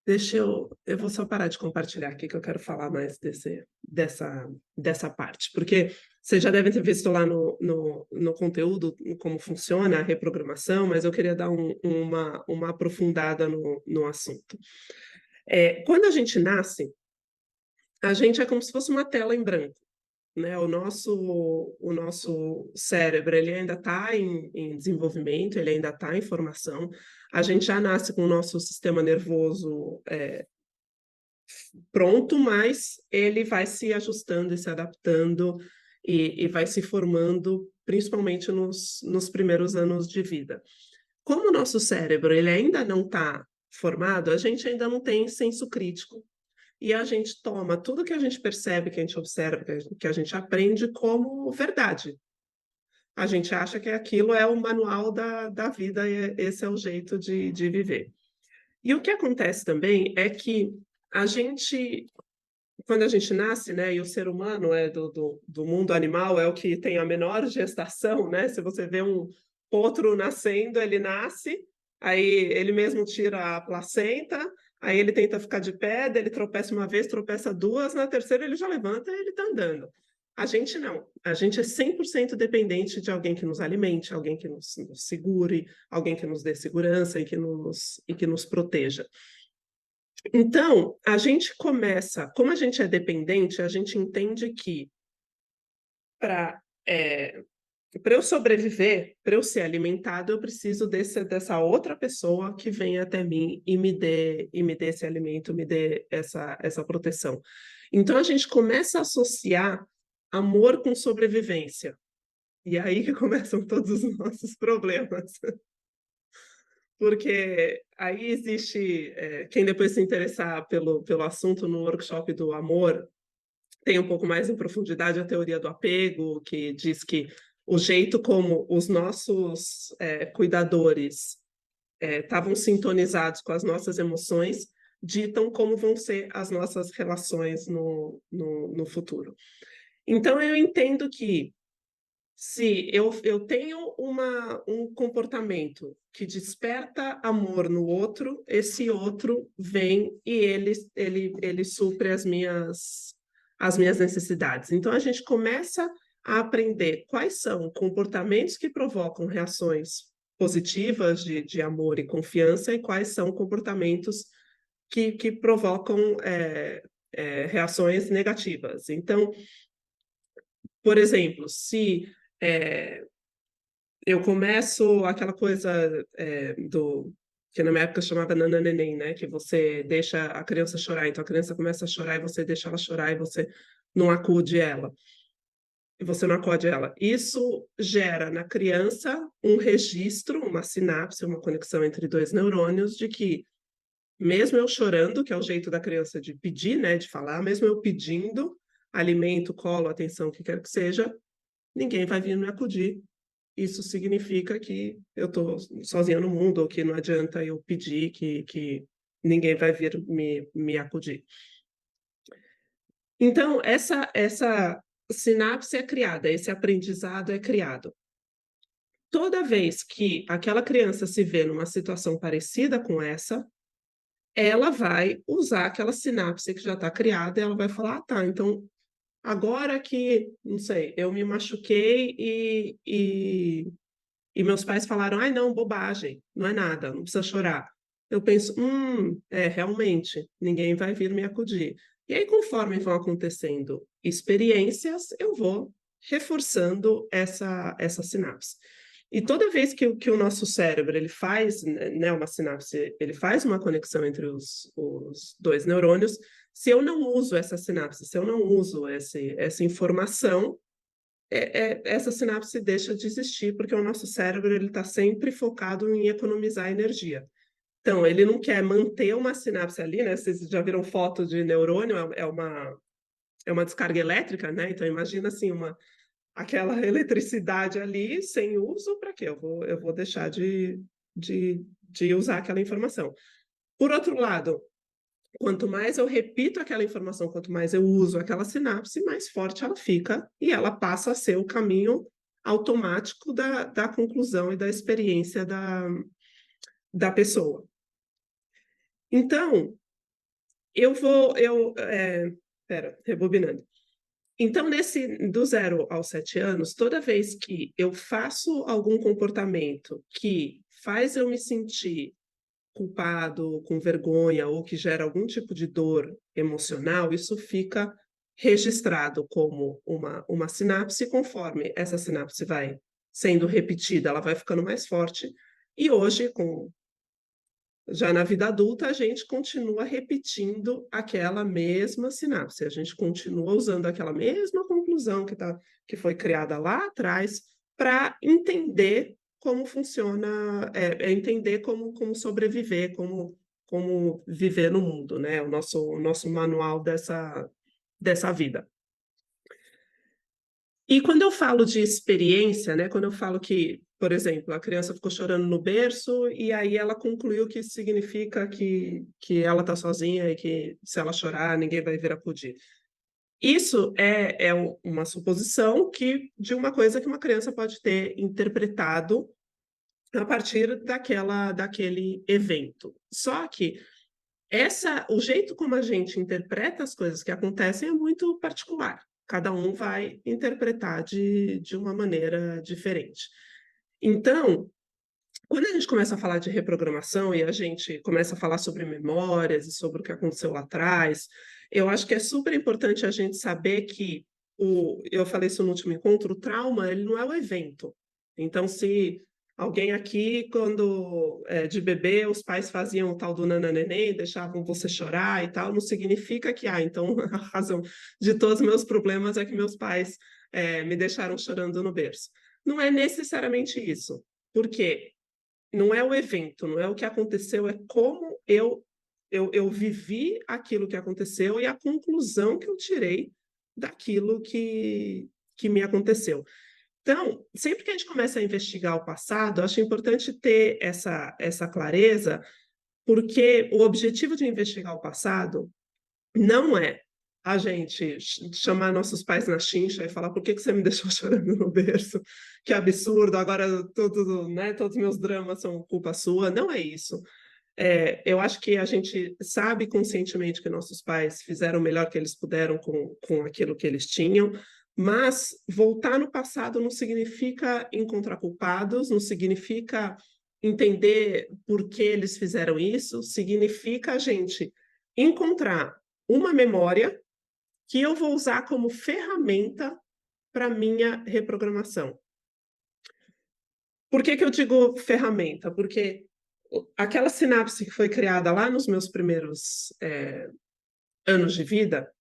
Eu vou só parar de compartilhar aqui que eu quero falar mais dessa parte, porque vocês já devem ter visto lá no conteúdo como funciona a reprogramação, mas eu queria dar uma aprofundada no assunto. Quando a gente nasce, a gente é como se fosse uma tela em branco, né? O nosso cérebro ele ainda está em desenvolvimento, ele ainda está em formação. A gente já nasce com o nosso sistema nervoso pronto, mas ele vai se ajustando e se adaptando e vai se formando, principalmente nos primeiros anos de vida. Como o nosso cérebro ele ainda não está formado, a gente ainda não tem senso crítico. E a gente toma tudo que a gente percebe, que a gente observa, que a gente aprende como verdade. A gente acha que aquilo é o manual da vida e esse é o jeito de viver. E o que acontece também é que a gente quando a gente nasce, né, e o ser humano é do mundo animal, é o que tem a menor gestação, né? Se você vê um potro nascendo, ele nasce, aí ele mesmo tira a placenta, aí ele tenta ficar de pé, daí ele tropeça uma vez, tropeça duas, na terceira ele já levanta e ele está andando. A gente não. A gente é 100% dependente de alguém que nos alimente, alguém que nos segure, alguém que nos dê segurança e que nos proteja. Então, a gente começa, como a gente é dependente, a gente entende que para para eu sobreviver, para eu ser alimentado, eu preciso dessa outra pessoa que venha até mim e me dê esse alimento, me dê essa proteção. Então, a gente começa a associar amor com sobrevivência. E aí que começam todos os nossos problemas. Porque aí existe, quem depois se interessar pelo assunto no workshop do amor, tem um pouco mais em profundidade a teoria do apego, que diz que o jeito como os nossos cuidadores estavam sintonizados com as nossas emoções ditam como vão ser as nossas relações no futuro. Então, eu entendo que se eu tenho um comportamento que desperta amor no outro, esse outro vem e ele supre as minhas necessidades. Então, a gente começa a aprender quais são comportamentos que provocam reações positivas de amor e confiança e quais são comportamentos que provocam reações negativas. Então, por exemplo, se é, eu começo aquela coisa que na minha época chamava nananeném, né? Que você deixa a criança chorar, então a criança começa a chorar e você deixa ela chorar e você não acude ela, e você não acode ela. Isso gera na criança um registro, uma sinapse, uma conexão entre dois neurônios de que mesmo eu chorando, que é o jeito da criança de pedir, né? De falar, mesmo eu pedindo alimento, colo, atenção, o que quer que seja, ninguém vai vir me acudir. Isso significa que eu estou sozinha no mundo, ou que não adianta eu pedir que ninguém vai vir me acudir. Então, essa sinapse é criada, esse aprendizado é criado. Toda vez que aquela criança se vê numa situação parecida com essa, ela vai usar aquela sinapse que já está criada e ela vai falar: ah, tá, então agora que, não sei, eu me machuquei e meus pais falaram: ai, não, bobagem, não é nada, não precisa chorar. Eu penso: realmente, ninguém vai vir me acudir. E aí, conforme vão acontecendo experiências, eu vou reforçando essa sinapse. E toda vez que o nosso cérebro ele faz, né, uma sinapse, ele faz uma conexão entre os dois neurônios, se eu não uso essa sinapse, se eu não uso essa informação, essa sinapse deixa de existir, porque o nosso cérebro ele está sempre focado em economizar energia. Então, ele não quer manter uma sinapse ali, né? Vocês já viram foto de neurônio, é uma descarga elétrica, né? Então, imagina assim, aquela eletricidade ali sem uso, para quê? Eu vou deixar de usar aquela informação. Por outro lado, quanto mais eu repito aquela informação, quanto mais eu uso aquela sinapse, mais forte ela fica e ela passa a ser o caminho automático da conclusão e da experiência da pessoa. Então, Espera, rebobinando. Então, do 0 aos 7 anos, toda vez que eu faço algum comportamento que faz eu me sentir culpado, com vergonha ou que gera algum tipo de dor emocional, isso fica registrado como uma sinapse, conforme essa sinapse vai sendo repetida, ela vai ficando mais forte. E hoje, já na vida adulta, a gente continua repetindo aquela mesma sinapse, a gente continua usando aquela mesma conclusão que foi criada lá atrás para entender como funciona, entender como sobreviver, como viver no mundo, né? O nosso manual dessa vida. E quando eu falo de experiência, né, quando eu falo que, por exemplo, a criança ficou chorando no berço e aí ela concluiu que isso significa que ela está sozinha e que se ela chorar ninguém vai vir acudir. Isso é uma suposição de uma coisa que uma criança pode ter interpretado a partir daquele evento. Só que o jeito como a gente interpreta as coisas que acontecem é muito particular. Cada um vai interpretar de uma maneira diferente. Então, quando a gente começa a falar de reprogramação e a gente começa a falar sobre memórias e sobre o que aconteceu lá atrás, eu acho que é super importante a gente saber que eu falei isso no último encontro, o trauma, ele não é o evento. Então, se alguém aqui, quando de bebê, os pais faziam o tal do nananeném, deixavam você chorar e tal, não significa que, então a razão de todos os meus problemas é que meus pais me deixaram chorando no berço. Não é necessariamente isso. Por quê? Não é o evento, não é o que aconteceu, é como eu vivi aquilo que aconteceu e a conclusão que eu tirei daquilo que me aconteceu. Então, sempre que a gente começa a investigar o passado, eu acho importante ter essa clareza, porque o objetivo de investigar o passado não é a gente chamar nossos pais na chincha e falar: por que você me deixou chorando no berço? Que absurdo, agora tudo, né, todos os meus dramas são culpa sua. Não é isso. Eu acho que a gente sabe conscientemente que nossos pais fizeram o melhor que eles puderam com aquilo que eles tinham, mas voltar no passado não significa encontrar culpados, não significa entender por que eles fizeram isso, significa a gente encontrar uma memória que eu vou usar como ferramenta para minha reprogramação. Por que eu digo ferramenta? Porque aquela sinapse que foi criada lá nos meus primeiros anos de vida,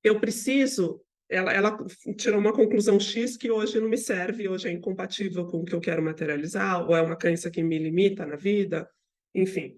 eu preciso. Ela tirou uma conclusão X que hoje não me serve, hoje é incompatível com o que eu quero materializar, ou é uma crença que me limita na vida, enfim.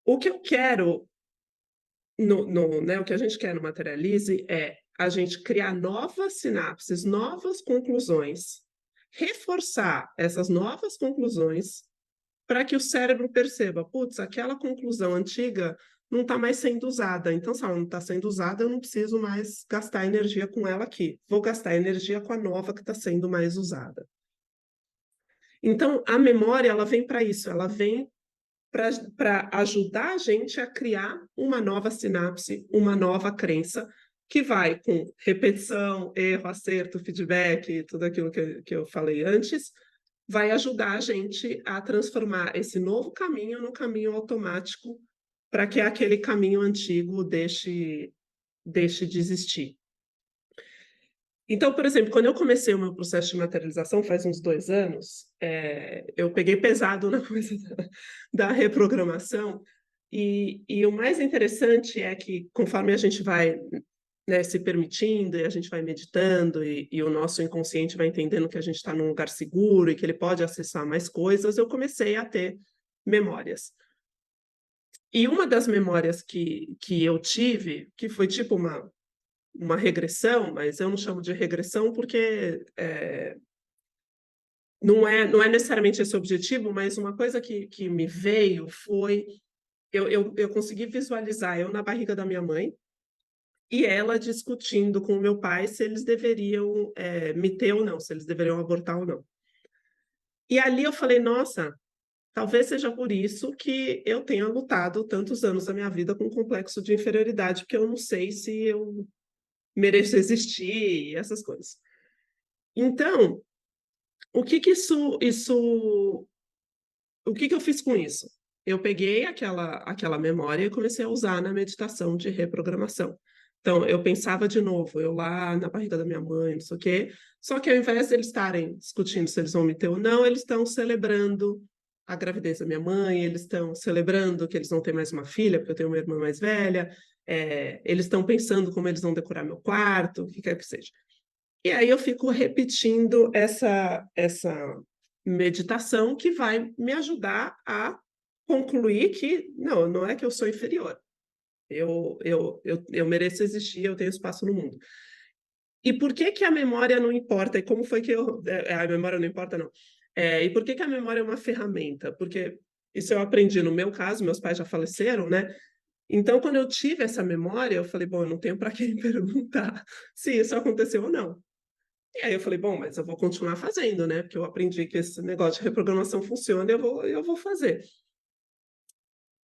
O que eu quero né, o que a gente quer no Materialize é a gente criar novas sinapses, novas conclusões, reforçar essas novas conclusões para que o cérebro perceba, putz, aquela conclusão antiga não está mais sendo usada. Então, se ela não está sendo usada, eu não preciso mais gastar energia com ela aqui. Vou gastar energia com a nova que está sendo mais usada. Então, a memória, ela vem para isso, ela vem para ajudar a gente a criar uma nova sinapse, uma nova crença, que vai com repetição, erro, acerto, feedback, tudo aquilo que eu falei antes, vai ajudar a gente a transformar esse novo caminho num caminho automático para que aquele caminho antigo deixe de existir. Então, por exemplo, quando eu comecei o meu processo de materialização, faz uns 2 anos, eu peguei pesado na coisa da reprogramação, e o mais interessante é que, conforme a gente vai, né, se permitindo, e a gente vai meditando, e o nosso inconsciente vai entendendo que a gente está num lugar seguro e que ele pode acessar mais coisas, eu comecei a ter memórias. E uma das memórias que eu tive, que foi tipo uma regressão, mas eu não chamo de regressão porque não é necessariamente esse o objetivo, mas uma coisa que me veio foi eu consegui visualizar eu na barriga da minha mãe e ela discutindo com o meu pai se eles deveriam me ter ou não, se eles deveriam abortar ou não. E ali eu falei, nossa, Talvez seja por isso que eu tenha lutado tantos anos da minha vida com um complexo de inferioridade, porque eu não sei se eu mereço existir e essas coisas. Então, o que que o que que eu fiz com isso? Eu peguei aquela memória e comecei a usar na meditação de reprogramação. Então, eu pensava de novo, eu lá na barriga da minha mãe, não sei o quê, só que ao invés de eles estarem discutindo se eles vão me ter ou não, eles estão celebrando a gravidez da minha mãe, eles estão celebrando que eles vão ter mais uma filha, porque eu tenho uma irmã mais velha, eles estão pensando como eles vão decorar meu quarto, o que quer que seja. E aí eu fico repetindo essa meditação que vai me ajudar a concluir que não é que eu sou inferior. Eu mereço existir, eu tenho espaço no mundo. E por que que a memória não importa? E como foi que a memória não importa, não. E por que que a memória é uma ferramenta? Porque isso eu aprendi no meu caso, meus pais já faleceram, né? Então, quando eu tive essa memória, eu falei, bom, eu não tenho para quem perguntar se isso aconteceu ou não. E aí eu falei, bom, mas eu vou continuar fazendo, né? Porque eu aprendi que esse negócio de reprogramação funciona, eu vou fazer.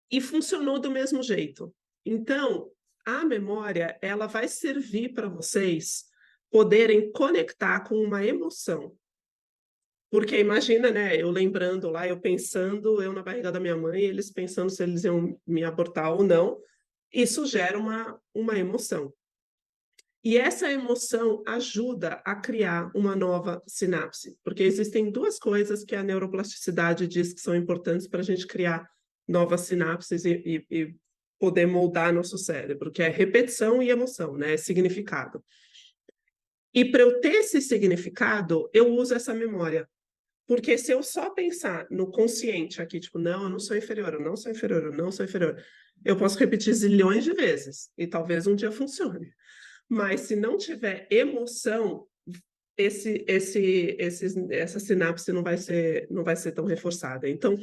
E funcionou do mesmo jeito. Então, a memória, ela vai servir para vocês poderem conectar com uma emoção. Porque imagina, né, eu lembrando lá, eu pensando, eu na barriga da minha mãe, eles pensando se eles iam me abortar ou não, isso gera uma emoção. E essa emoção ajuda a criar uma nova sinapse, porque existem duas coisas que a neuroplasticidade diz que são importantes para a gente criar novas sinapses e poder moldar nosso cérebro, que é repetição e emoção, né? Significado. E para eu ter esse significado, eu uso essa memória. Porque se eu só pensar no consciente aqui, tipo, não, eu não sou inferior, eu não sou inferior, eu não sou inferior, eu posso repetir zilhões de vezes e talvez um dia funcione. Mas se não tiver emoção, essa sinapse não vai ser tão reforçada. Então,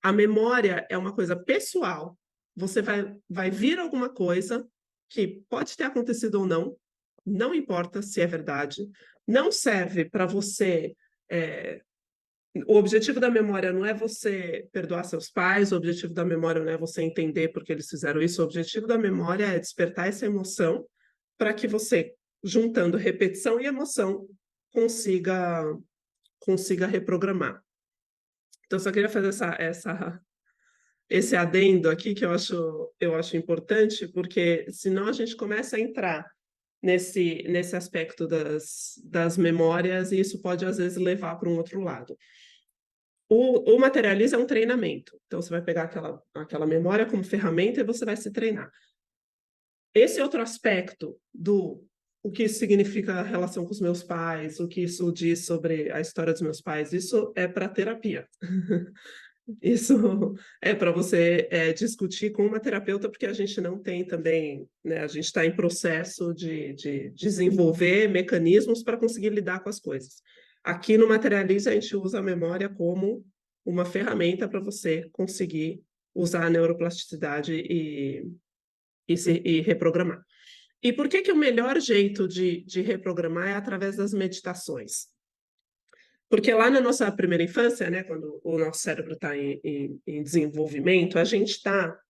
a memória é uma coisa pessoal. Você vai vir alguma coisa que pode ter acontecido ou não, não importa se é verdade, não serve para você. é, o objetivo da memória não é você perdoar seus pais, o objetivo da memória não é você entender porque eles fizeram isso, o objetivo da memória é despertar essa emoção para que você, juntando repetição e emoção, consiga, consiga reprogramar. Então, só queria fazer esse adendo aqui que eu acho importante, porque senão a gente começa a entrar nesse aspecto das memórias e isso pode, às vezes, levar para um outro lado. O materialismo é um treinamento. Então, você vai pegar aquela memória como ferramenta e você vai se treinar. Esse outro aspecto do o que isso significa a relação com os meus pais, o que isso diz sobre a história dos meus pais, isso é para terapia. Isso é para você discutir com uma terapeuta, porque a gente não tem também, né, a gente está em processo de desenvolver mecanismos para conseguir lidar com as coisas. Aqui no Materialize, a gente usa a memória como uma ferramenta para você conseguir usar a neuroplasticidade e reprogramar. E por que que o melhor jeito de reprogramar é através das meditações? Porque lá na nossa primeira infância, né, quando o nosso cérebro está em desenvolvimento,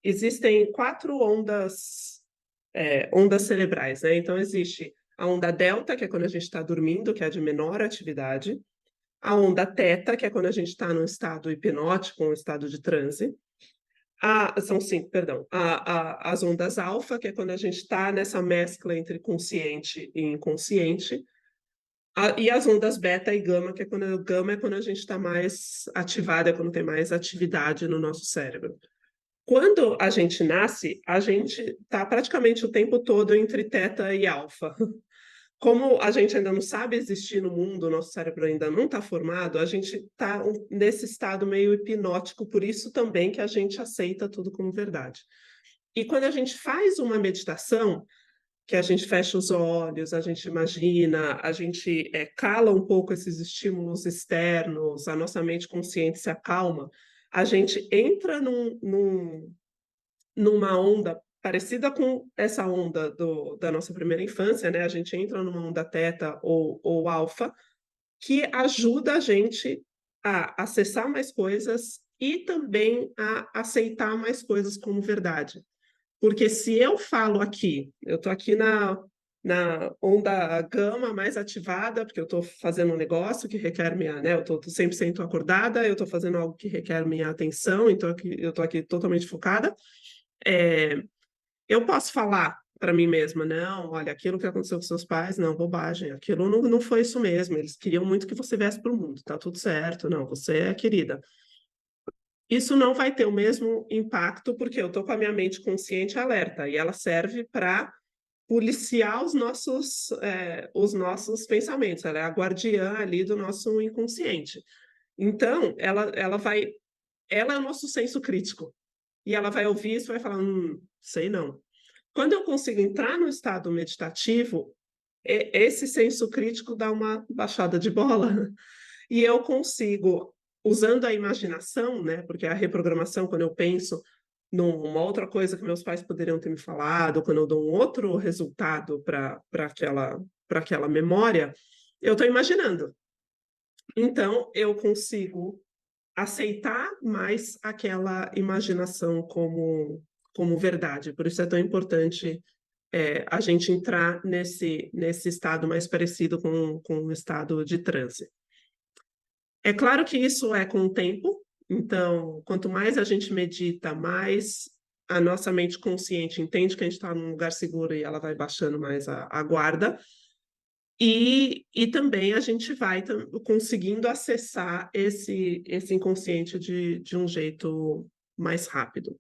existem 4 ondas cerebrais, né? Então, existe a onda delta, que é quando a gente está dormindo, que é a de menor atividade, a onda teta, que é quando a gente está num estado hipnótico, um estado de transe, são 5, perdão. As ondas alfa, que é quando a gente está nessa mescla entre consciente e inconsciente, e as ondas beta e gama, que é quando a gente está mais ativada, é quando tem mais atividade no nosso cérebro. Quando a gente nasce, a gente está praticamente o tempo todo entre teta e alfa. Como a gente ainda não sabe existir no mundo, o nosso cérebro ainda não está formado, a gente está nesse estado meio hipnótico, por isso também que a gente aceita tudo como verdade. E quando a gente faz uma meditação, que a gente fecha os olhos, a gente imagina, a gente cala um pouco esses estímulos externos, a nossa mente consciente se acalma, a gente entra numa onda parecida com essa onda da nossa primeira infância, né? A gente entra numa onda teta ou alfa, que ajuda a gente a acessar mais coisas e também a aceitar mais coisas como verdade. Porque se eu falo aqui, eu estou aqui na onda gama mais ativada, porque eu estou fazendo um negócio que requer minha, né? Eu estou 100% acordada, eu estou fazendo algo que requer minha atenção, então eu estou aqui totalmente focada. É, eu posso falar para mim mesma, não, olha, aquilo que aconteceu com seus pais, não, bobagem, aquilo não foi isso mesmo, eles queriam muito que você viesse para o mundo, tá tudo certo, não, você é querida. Isso não vai ter o mesmo impacto, porque eu estou com a minha mente consciente alerta, e ela serve para policiar os nossos pensamentos, ela é a guardiã ali do nosso inconsciente. Então, ela é o nosso senso crítico, e ela vai ouvir isso e vai falar, sei não. Quando eu consigo entrar no estado meditativo, esse senso crítico dá uma baixada de bola, e eu consigo, usando a imaginação, né, porque a reprogramação, quando eu penso numa outra coisa que meus pais poderiam ter me falado, quando eu dou um outro resultado para aquela memória, eu estou imaginando. Então, eu consigo aceitar mais aquela imaginação como verdade. Por isso é tão importante a gente entrar nesse estado mais parecido com o estado de transe. É claro que isso é com o tempo, então, quanto mais a gente medita, mais a nossa mente consciente entende que a gente está num lugar seguro e ela vai baixando mais a guarda, e também a gente vai conseguindo acessar esse inconsciente de um jeito mais rápido.